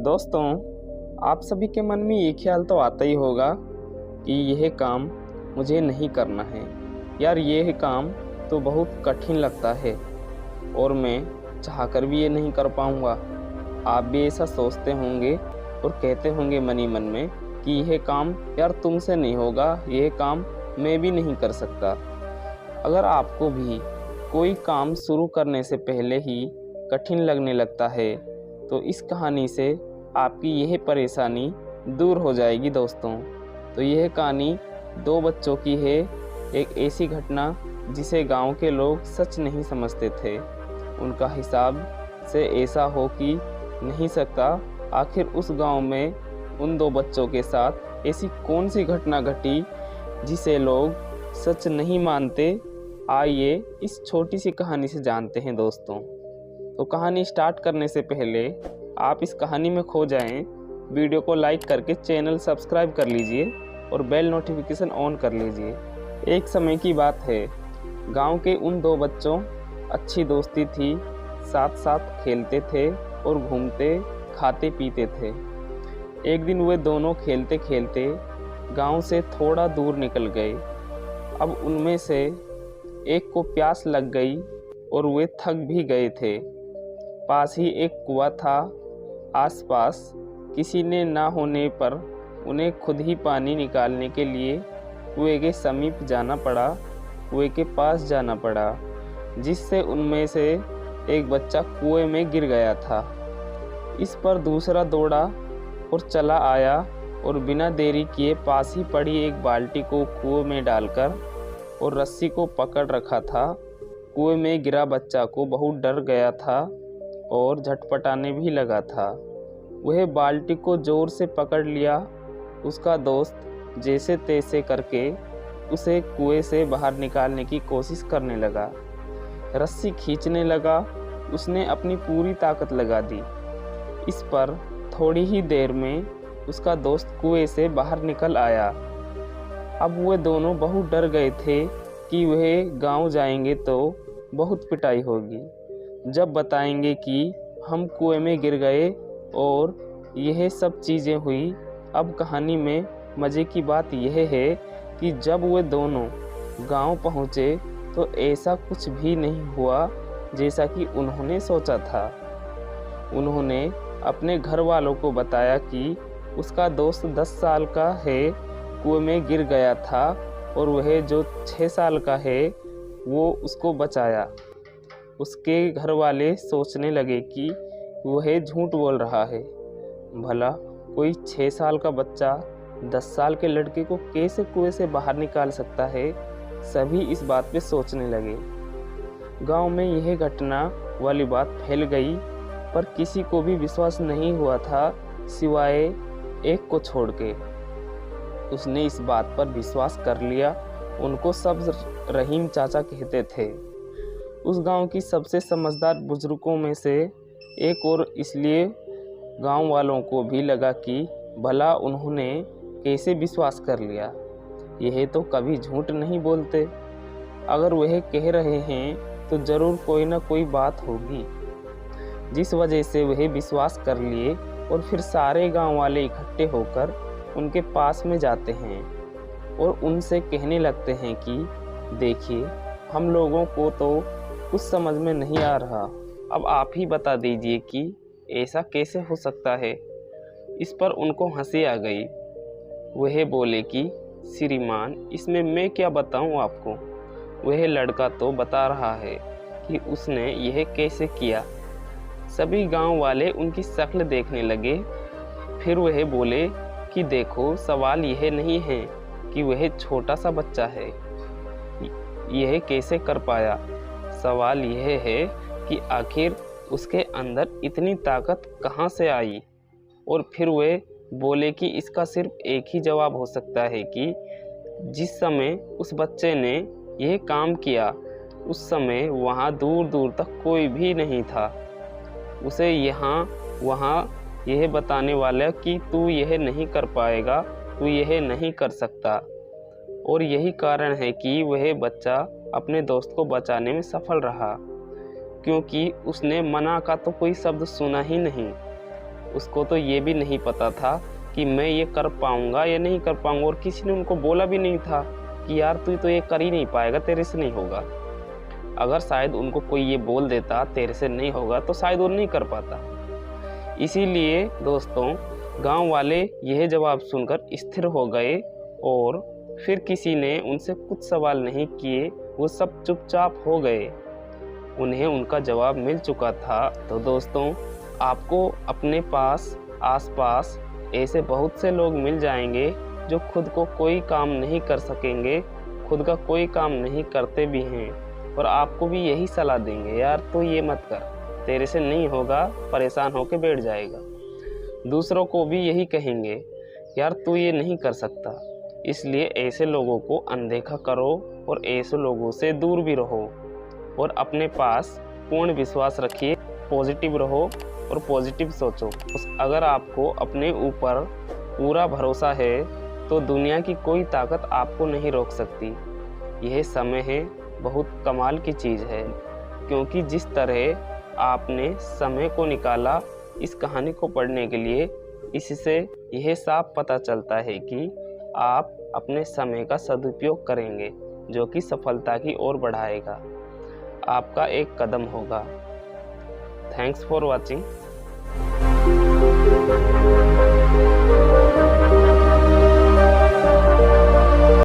दोस्तों, आप सभी के मन में ये ख्याल तो आता ही होगा कि यह काम मुझे नहीं करना है यार, यह काम तो बहुत कठिन लगता है और मैं चाहकर भी ये नहीं कर पाऊँगा। आप भी ऐसा सोचते होंगे और कहते होंगे मन ही मन में कि यह काम यार तुमसे नहीं होगा, यह काम मैं भी नहीं कर सकता। अगर आपको भी कोई काम शुरू करने से पहले ही कठिन लगने लगता है तो इस कहानी से आपकी यह परेशानी दूर हो जाएगी दोस्तों। तो यह कहानी दो बच्चों की है, एक ऐसी घटना जिसे गांव के लोग सच नहीं समझते थे। उनका हिसाब से ऐसा हो कि नहीं सकता। आखिर उस गांव में उन दो बच्चों के साथ ऐसी कौन सी घटना घटी जिसे लोग सच नहीं मानते। आइए इस छोटी सी कहानी से जानते हैं दोस्तों। तो कहानी स्टार्ट करने से पहले आप इस कहानी में खो जाएं, वीडियो को लाइक करके चैनल सब्सक्राइब कर लीजिए और बेल नोटिफिकेशन ऑन कर लीजिए। एक समय की बात है, गांव के उन दो बच्चों अच्छी दोस्ती थी, साथ साथ खेलते थे और घूमते खाते पीते थे। एक दिन वे दोनों खेलते खेलते गांव से थोड़ा दूर निकल गए। अब उनमें से एक को प्यास लग गई और वे थक भी गए थे। पास ही एक कुआं था। आसपास किसी ने ना होने पर उन्हें खुद ही पानी निकालने के लिए कुएं के समीप जाना पड़ा, कुएं के पास जाना पड़ा, जिससे उनमें से एक बच्चा कुएं में गिर गया था। इस पर दूसरा दौड़ा और चला आया और बिना देरी किए पास ही पड़ी एक बाल्टी को कुएं में डालकर और रस्सी को पकड़ रखा था। कुएं में गिरा बच्चा को बहुत डर गया था और झटपटाने भी लगा था। वह बाल्टी को जोर से पकड़ लिया। उसका दोस्त जैसे तैसे करके उसे कुएं से बाहर निकालने की कोशिश करने लगा, रस्सी खींचने लगा। उसने अपनी पूरी ताकत लगा दी। इस पर थोड़ी ही देर में उसका दोस्त कुएं से बाहर निकल आया। अब वे दोनों बहुत डर गए थे कि वह गांव जाएंगे तो बहुत पिटाई होगी जब बताएंगे कि हम कुएं में गिर गए और यह सब चीज़ें हुई। अब कहानी में मज़े की बात यह है कि जब वे दोनों गांव पहुँचे तो ऐसा कुछ भी नहीं हुआ जैसा कि उन्होंने सोचा था। उन्होंने अपने घर वालों को बताया कि उसका दोस्त 10 साल का है, कुएं में गिर गया था और वह जो 6 साल का है वो उसको बचाया। उसके घर वाले सोचने लगे कि वह झूठ बोल रहा है। भला कोई 6 साल का बच्चा 10 साल के लड़के को कैसे कुएं से बाहर निकाल सकता है। सभी इस बात पे सोचने लगे। गांव में यह घटना वाली बात फैल गई, पर किसी को भी विश्वास नहीं हुआ था सिवाय एक को छोड़ के। उसने इस बात पर विश्वास कर लिया। उनको सब रहीम चाचा कहते थे। उस गांव की सबसे समझदार बुजुर्गों में से एक, और इसलिए गांव वालों को भी लगा कि भला उन्होंने कैसे विश्वास कर लिया, यह तो कभी झूठ नहीं बोलते। अगर वह कह रहे हैं तो ज़रूर कोई ना कोई बात होगी, जिस वजह से वह विश्वास कर लिए। और फिर सारे गांव वाले इकट्ठे होकर उनके पास में जाते हैं और उनसे कहने लगते हैं कि देखिए, हम लोगों को तो कुछ समझ में नहीं आ रहा, अब आप ही बता दीजिए कि ऐसा कैसे हो सकता है। इस पर उनको हंसी आ गई। वह बोले कि श्रीमान, इसमें मैं क्या बताऊं आपको, वह लड़का तो बता रहा है कि उसने यह कैसे किया। सभी गांव वाले उनकी शक्ल देखने लगे। फिर वह बोले कि देखो, सवाल यह नहीं है कि वह छोटा सा बच्चा है, यह कैसे कर पाया। सवाल यह है कि आखिर उसके अंदर इतनी ताकत कहाँ से आई। और फिर वे बोले कि इसका सिर्फ एक ही जवाब हो सकता है कि जिस समय उस बच्चे ने यह काम किया उस समय वहाँ दूर दूर तक कोई भी नहीं था। उसे यहाँ वहाँ यह बताने वाला कि तू यह नहीं कर पाएगा, तू यह नहीं कर सकता। और यही कारण है कि वह बच्चा अपने दोस्त को बचाने में सफल रहा, क्योंकि उसने मना का तो कोई शब्द सुना ही नहीं। उसको तो ये भी नहीं पता था कि मैं ये कर पाऊँगा या नहीं कर पाऊँगा, और किसी ने उनको बोला भी नहीं था कि यार तू तो ये कर ही नहीं पाएगा, तेरे से नहीं होगा। अगर शायद उनको कोई ये बोल देता तेरे से नहीं होगा तो शायद वो नहीं कर पाता। इसीलिए दोस्तों गांव वाले यह जवाब सुनकर स्थिर हो गए और फिर किसी ने उनसे कुछ सवाल नहीं किए, वो सब चुपचाप हो गए। उन्हें उनका जवाब मिल चुका था। तो दोस्तों आपको अपने पास आसपास ऐसे बहुत से लोग मिल जाएंगे जो खुद को कोई काम नहीं कर सकेंगे, खुद का कोई काम नहीं करते भी हैं, और आपको भी यही सलाह देंगे, यार तो ये मत कर, तेरे से नहीं होगा, परेशान होकर बैठ जाएगा। दूसरों को भी यही कहेंगे, यार तू ये नहीं कर सकता। इसलिए ऐसे लोगों को अनदेखा करो और ऐसे लोगों से दूर भी रहो और अपने पास पूर्ण विश्वास रखिए, पॉजिटिव रहो और पॉजिटिव सोचो। अगर आपको अपने ऊपर पूरा भरोसा है तो दुनिया की कोई ताकत आपको नहीं रोक सकती। यह समय है बहुत कमाल की चीज़ है, क्योंकि जिस तरह आपने समय को निकाला इस कहानी को पढ़ने के लिए, इससे यह साफ पता चलता है कि आप अपने समय का सदुपयोग करेंगे, जो कि सफलता की ओर बढ़ाएगा, आपका एक कदम होगा। Thanks for watching.